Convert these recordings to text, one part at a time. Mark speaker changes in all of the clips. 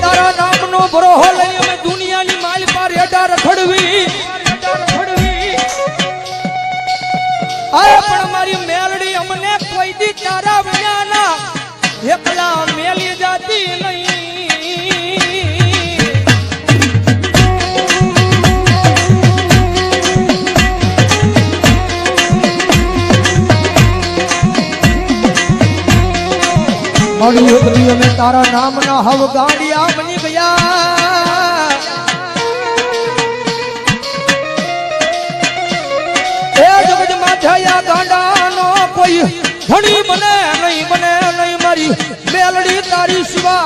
Speaker 1: તારા નામનો ભરોહો લઈ અમે દુનિયાની માલ પર રેડા રખડવી પણ મારી મેલડી અમને કોઈ દી તારા વિનાના એકલા મેલી જાતી નહીં. મારી એકલી અમે તારા નામના હવ ગાંડિયા બની ગયા. એ જગત માથાયા ગાંડાનો કોઈ ધણી બને નહીં મારી મેલડી તારી સિવા.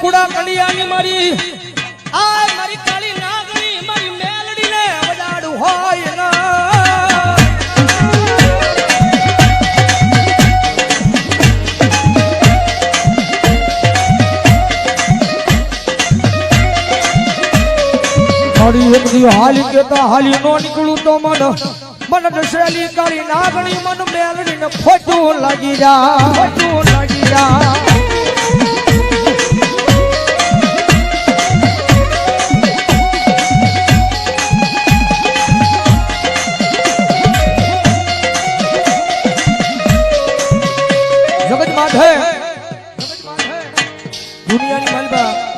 Speaker 1: કુડા કડિયાની મારી આ મારી કાળી નાગણી મારી મેલડીને વડાડું હોય ના. મારી એક દી હાલી કેતા હાલી નો નીકળું તો મન દશેલી કાળી નાગણી મન મેલડીને ખોટું લાગી જા. જગત માથે દુનિયાની માલબા